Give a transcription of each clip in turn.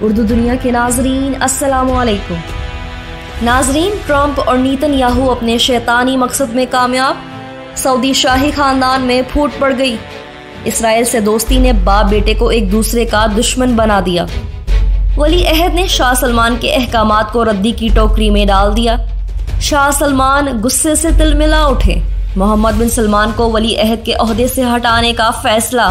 उर्दू दुनिया के नाजरीन अस्सलामु अलैकुम। नाजरीन, ट्रंप और नेतन्याहू अपने शैतानी मकसद में कामयाब। सऊदी शाही खानदान में फूट पड़ गई। इसराइल से दोस्ती ने बाप बेटे को एक दूसरे का दुश्मन बना दिया। वली अहद ने शाह सलमान के अहकामात को रद्दी की टोकरी में डाल दिया। शाह सलमान गुस्से से तिलमिला उठे। मोहम्मद बिन सलमान को वली अहद के ओहदे से हटाने का फैसला।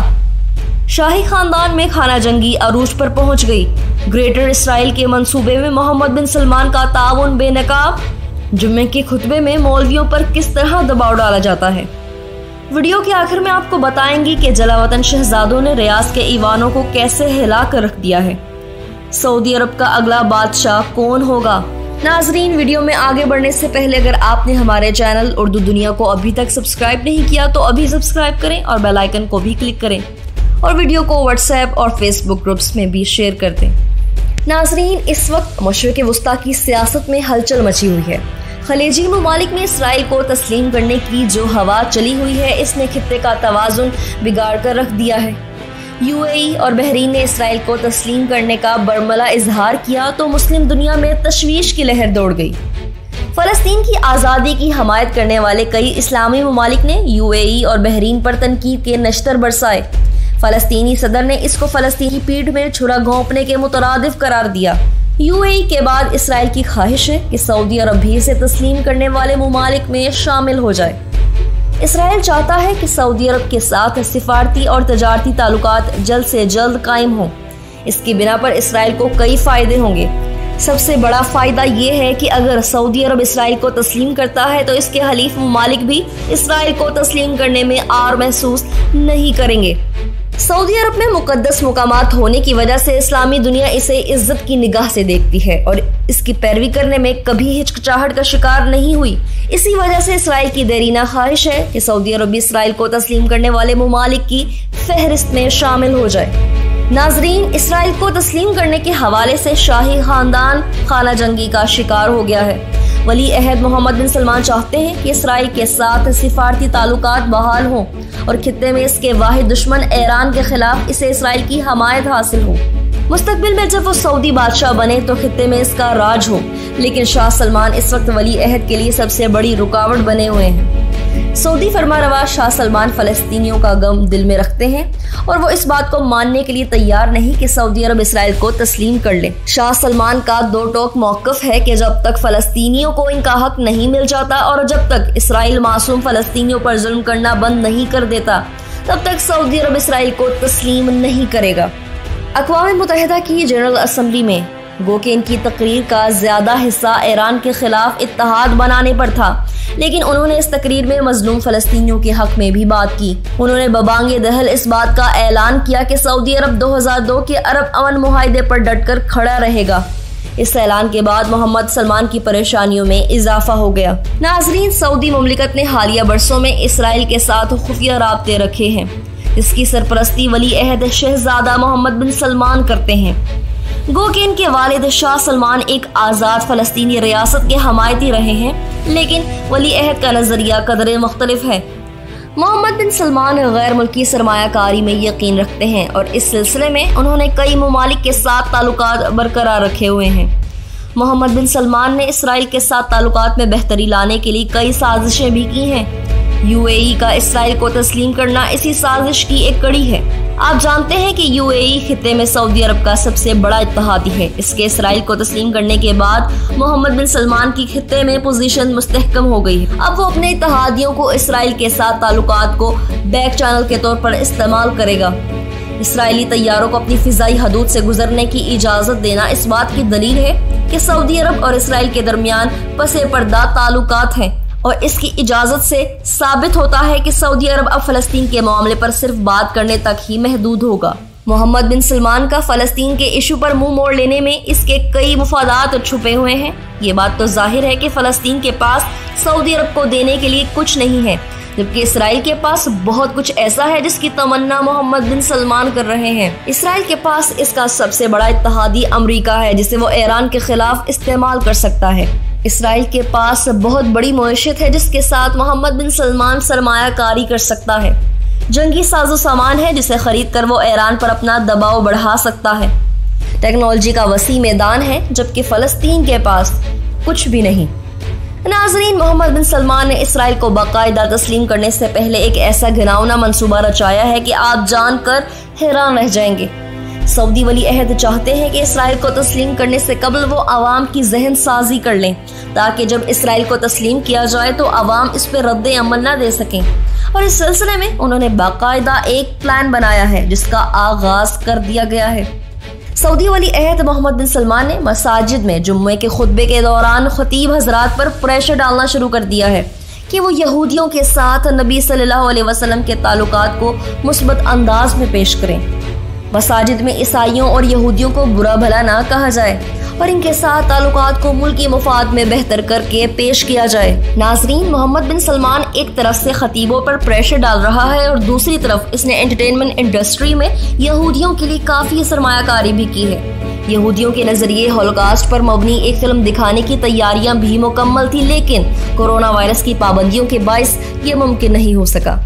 शाही खानदान में खाना जंगी अरूज पर पहुंच गई। ग्रेटर इसराइल के मंसूबे में मोहम्मद बिन सलमान का ताउन बेनकाब। जुम्मे के खुतबे में मौलवियों पर किस तरह दबाव डाला जाता है। वीडियो के आखिर में आपको बताएंगी कि जलावतन शहजादों ने रियाज के ईवानों को कैसे हिला कर रख दिया है। सऊदी अरब का अगला बादशाह कौन होगा। नाजरीन, वीडियो में आगे बढ़ने से पहले अगर आपने हमारे चैनल उर्दू दुनिया को अभी तक सब्सक्राइब नहीं किया तो अभी सब्सक्राइब करें और बेल आइकन को भी क्लिक करें और वीडियो को व्हाट्सएप और फेसबुक ग्रुप्स में भी शेयर कर दें। नाजरीन, इस वक्त मशरिक़ वुस्ता की सियासत में हलचल मची हुई है। खलीजी ममालिक में इसराइल को तस्लीम करने की जो हवा चली हुई है, इसने खित्ते का तवाज़ुन बिगाड़ कर रख दिया है। यूएई और बहरीन ने इसराइल को तस्लीम करने का बरमला इजहार किया तो मुस्लिम दुनिया में तशवीश की लहर दौड़ गई। फ़लस्तीन की आज़ादी की हमायत करने वाले कई इस्लामी ममालिक ने यूएई और बहरीन पर तनकीद के नश्तर बरसाए। फ़लस्तीनी सदर ने इसको फ़लस्तीनी पीठ में छुरा घोंपने के मुतरादिफ करार दिया। यूएई के बाद इसराइल की ख्वाहिश है कि सऊदी अरब भी इसे तस्लीम करने वाले ममालिक में शामिल हो जाए। इसराइल चाहता है कि सऊदी अरब के साथ सिफारती और तजारती ताल्लुकात जल्द से जल्द कायम हों। इसकी बिना पर इसराइल को कई फ़ायदे होंगे। सबसे बड़ा फ़ायदा ये है कि अगर सऊदी अरब इसराइल को तस्लीम करता है तो इसके हलीफ ममालिक भी इसराइल को तस्लीम करने में आर महसूस नहीं करेंगे। सऊदी अरब में मुकद्दस मुकामात होने की वजह से इस्लामी दुनिया इसे इज्जत की निगाह से देखती है और इसकी पैरवी करने में कभी हिचकिचाहट का शिकार नहीं हुई। इसी वजह से इसराइल की देरीना ख्वाहिश है कि सऊदी अरब भी इसराइल को तस्लीम करने वाले ममालिक की फहरिस्त में शामिल हो जाए। नाजरीन, इसराइल को तस्लीम करने के हवाले से शाही खानदान खाना जंगी का शिकार हो गया है। वली अहद मोहम्मद बिन सलमान चाहते हैं कि इसराइल के साथ सिफारती ताल्लुकात बहाल हों और खित्ते में इसके वाहिद दुश्मन ईरान के खिलाफ इसे इसराइल की हमायत हासिल हो। मुस्तकबिल में जब वो सऊदी बादशाह बने तो खित्ते में इसका राज हो। लेकिन शाह सलमान इस वक्त वली अहद के लिए सबसे बड़ी रुकावट बने हुए हैं। सऊदी फरमारवा शाह सलमान फ़लस्तीनियों का गम दिल में रखते हैं और वो इस बात को मानने के लिए तैयार नहीं कि सऊदी अरब इसराइल को तस्लीम कर ले। शाह सलमान का दो टोक मौक़िफ़ है कि जब तक फ़लस्तीनियों को इनका हक नहीं मिल जाता और जब तक इसराइल मासूम फ़लस्तीनियों पर जुल्म करना बंद नहीं कर देता, तब तक सऊदी अरब इसराइल को तस्लीम नहीं करेगा। अक़वाम मुत्तहिदा की जनरल असम्बली में गो कि इनकी तकरीर का ज़्यादा हिस्सा ईरान के खिलाफ इत्तेहाद बनाने पर था, लेकिन उन्होंने इस तकरीर में मजलूम फ़लस्तीनियों के हक में भी बात की। उन्होंने बबांगे दहल इस बात का ऐलान किया कि सऊदी अरब 2002 के अरब अमन मुआहदे पर डटकर खड़ा रहेगा। इस ऐलान के बाद मोहम्मद सलमान की परेशानियों में इजाफा हो गया। नाजरीन, सऊदी मुमलिकत ने हालिया बरसों में इसराइल के साथ खुफिया राब्ते रखे हैं। इसकी सरपरस्ती वली अहद शहजादा मोहम्मद बिन सलमान करते हैं। गो कि इनके वालिद शाह सलमान एक आज़ाद फ़लस्तीनी रियासत के हमायती रहे हैं, लेकिन वली अहद का नज़रिया कदरे मुख्तलिफ है। मोहम्मद बिन सलमान गैर मुल्की सरमायाकारी में यकीन रखते हैं और इस सिलसिले में उन्होंने कई ममालिक के साथ ताल्लुकात बरकरार रखे हुए हैं। मोहम्मद बिन सलमान ने इसराइल के साथ ताल्लुकात में बेहतरी लाने के लिए कई साजिशें भी की हैं। यूएई का इसराइल को तस्लीम करना इसी साजिश की एक कड़ी है। आप जानते हैं कि यूएई खित्ते में सऊदी अरब का सबसे बड़ा इत्तेहादी है। इसके इसराइल को तस्लीम करने के बाद मोहम्मद बिन सलमान की खित्ते में पोजीशन मुस्तहकम हो गई है। अब वो अपने इत्तेहादियों को इसराइल के साथ ताल्लुकात को बैक चैनल के तौर पर इस्तेमाल करेगा। इसराइली तैयारों को अपनी फिजाई हदूद से गुजरने की इजाज़त देना इस बात की दलील है कि सऊदी अरब और इसराइल के दरमियान पसे पर्दा ताल्लुकात हैं और इसकी इजाज़त से साबित होता है कि सऊदी अरब अब फ़लस्तीन के मामले पर सिर्फ बात करने तक ही महदूद होगा। मोहम्मद बिन सलमान का फ़लस्तीन के इशू पर मुंह मोड़ लेने में इसके कई मुफादात छुपे हुए हैं। ये बात तो जाहिर है कि फ़लस्तीन के पास सऊदी अरब को देने के लिए कुछ नहीं है, जबकि इसराइल के पास बहुत कुछ ऐसा है जिसकी तमन्ना मोहम्मद बिन सलमान कर रहे हैं। इसराइल के पास इसका सबसे बड़ा इत्तेहादी अमरीका है, जिसे वो ईरान के खिलाफ इस्तेमाल कर सकता है। इसराइल के पास बहुत बड़ी मईशत है जिसके साथ मोहम्मद बिन सलमान सरमायाकारी कर सकता है। जंगी साजो सामान है जिसे खरीद कर वो ईरान पर अपना दबाव बढ़ा सकता है। टेक्नोलॉजी का वसी मैदान है, जबकि फ़लस्तीन के पास कुछ भी नहीं। नाज़रीन, मोहम्मद बिन सलमान ने इसराइल को बाकायदा तस्लीम करने से पहले एक ऐसा घिनौना मंसूबा रचाया है कि आप जानकर हैरान रह जाएंगे। सऊदी वली अहद चाहते हैं कि इसराइल को तस्लीम करने से कबल वो आवाम की जहन साजी कर लें, ताकि जब इसराइल को तस्लीम किया जाए तो आवाम इस पर रद्द अमल न दे सकें। और इस सिलसिले में उन्होंने बाकायदा एक प्लान बनाया है, जिसका आगाज कर दिया गया है। सऊदी वली अहद मोहम्मद बिन सलमान ने मसाजिद में जुम्मे के खुतबे के दौरान खतीब हजरात पर प्रेशर डालना शुरू कर दिया है कि वो यहूदियों के साथ नबी सल्लल्लाहु अलैहि वसल्लम के ताल्लुकात को मुस्बत अंदाज में पेश करें। मसाजिद में ईसाइयों और यहूदियों को बुरा भला ना कहा जाए और इनके साथ ताल्लुकात को मुल्की मुफाद में बेहतर करके पेश किया जाए। नाज़रीन, मोहम्मद बिन सलमान एक तरफ से खतीबों पर प्रेशर डाल रहा है और दूसरी तरफ इसने एंटरटेनमेंट इंडस्ट्री में यहूदियों के लिए काफ़ी सरमायाकारी भी की है। यहूदियों के नजरिए हॉलोकास्ट पर मबनी एक फिल्म दिखाने की तैयारियां भी मुकम्मल थी, लेकिन कोरोना वायरस की पाबंदियों के बाइस ये मुमकिन नहीं हो सका।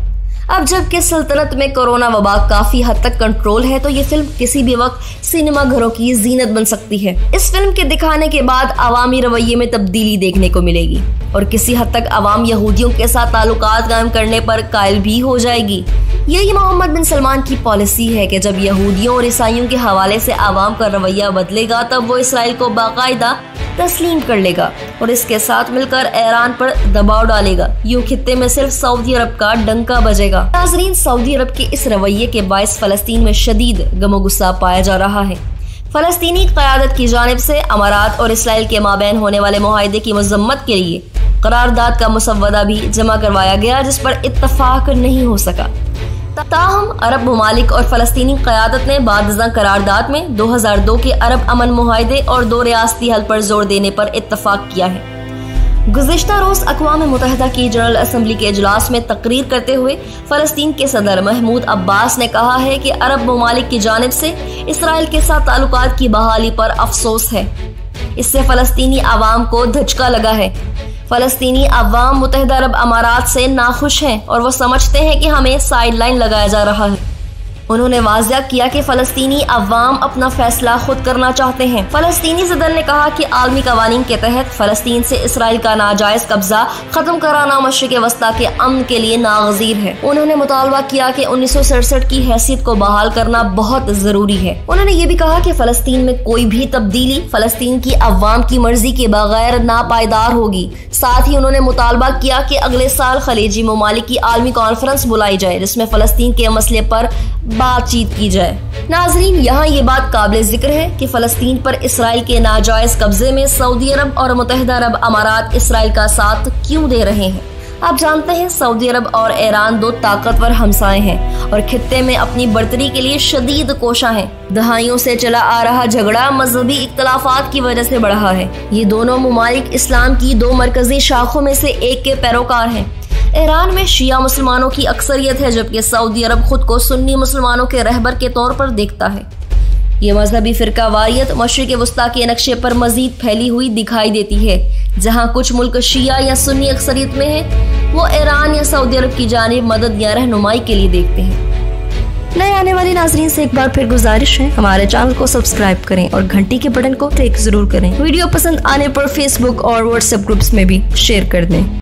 अब जबकि सल्तनत में कोरोना वबा काफी हद तक कंट्रोल है, तो ये फिल्म किसी भी वक्त सिनेमा घरों की जीनत बन सकती है। इस फिल्म के दिखाने के बाद अवामी रवैये में तब्दीली देखने को मिलेगी और किसी हद तक अवाम यहूदियों के साथ ताल्लुकात कायम करने पर कायल भी हो जाएगी। यही मोहम्मद बिन सलमान की पॉलिसी है कि जब यहूदियों और ईसाइयों के हवाले से आवाम का रवैया बदलेगा, तब वो इसराइल को बाकायदा तस्लीम कर लेगा और इसके साथ मिलकर ईरान पर दबाव डालेगा। यूं खित्ते में सिर्फ सऊदी अरब का डंका बजेगा। नाज़रीन, सऊदी अरब के इस रवैये के बायस फलस्तीन में शदीद गमो गुस्सा पाया जा रहा है। फलस्तीनी क़यादत की जानिब से अमारात और इसराइल के माबैन होने वाले मुआहदे की मजम्मत के लिए करारदाद का मुसव्वदा भी जमा करवाया गया, जिस पर इत्तफाक नहीं हो सका। ताहम अरब ममालिक और फलस्तीनी क़यादत ने बादज़ा करारदाद में 2002 के अरब अमन मुआहदे और 2 रियासती हल पर जोर देने पर इत्तफाक किया है। गुज़िश्ता रोज़ अक़वाम मुत्तहिदा की जनरल असम्बली के इजलास में तकरीर करते हुए फ़लस्तीन के सदर महमूद अब्बास ने कहा है कि अरब ममालिक की जानिब से इसराइल के साथ ताल्लुकात की बहाली पर अफसोस है। इससे फ़लस्तीनी आवाम को धचका लगा है। फ़लस्तीनी अवाम मुत्तहिदा अरब अमारात से नाखुश हैं और वो समझते हैं कि हमें साइडलाइन लगाया जा रहा है। उन्होंने वाज़िया किया कि फ़लस्तीनी अवाम अपना फैसला खुद करना चाहते हैं। फ़लस्तीनी सदर ने कहा कि आलमी कवानीन के तहत फ़लस्तीन से इसराइल का नाजायज़ कब्जा ख़त्म कराना मशरिक़ वस्ता के अमन के लिए नागज़ीर है। उन्होंने मुतालबा किया कि 1967 की हैसियत को बहाल करना बहुत ज़रूरी है। उन्होंने ये भी कहा कि फ़लस्तीन में कोई भी तब्दीली फ़लस्तीन की अवाम की मर्जी के बगैर नापायदार होगी। साथ ही उन्होंने मुतालबा किया कि अगले साल खलीजी ममालिक की आलमी कॉन्फ्रेंस बुलाई जाए, जिसमें फ़लस्तीन के मसले पर बातचीत की जाए। नाजरीन, यहाँ ये बात काबिल जिक्र है कि फ़लस्तीन पर इसराइल के नाजायज़ कब्जे में सऊदी अरब और मुत्तहिदा अरब अमारात इसराइल का साथ क्यों दे रहे हैं। आप जानते हैं, सऊदी अरब और ईरान 2 ताकतवर हमसाए हैं और खित्ते में अपनी बर्तरी के लिए शदीद कोशा हैं। दहाइयों से चला आ रहा झगड़ा मजहबी इख्तलाफात की वजह से बढ़ा है। ये दोनों मुमालिक इस्लाम की 2 मरकजी शाखों में से एक के पैरोकार हैं। ईरान में शिया मुसलमानों की अक्सरियत है, जबकि सऊदी अरब खुद को सुन्नी मुसलमानों के रहबर के तौर पर देखता है। ये मजहबी फिरका वारियत मशरिक़ वस्ता के नक्शे पर मजीद फैली हुई दिखाई देती है। जहाँ कुछ मुल्क शिया या सुन्नी अक्सरियत में है, वो ईरान या सऊदी अरब की जानिब मदद या रहनुमाई के लिए देखते हैं। नए आने वाले नाजरीन से एक बार फिर गुजारिश है, हमारे चैनल को सब्सक्राइब करें और घंटी के बटन को क्लिक जरूर करें। वीडियो पसंद आने पर फेसबुक और व्हाट्सएप ग्रुप्स में भी शेयर कर दें।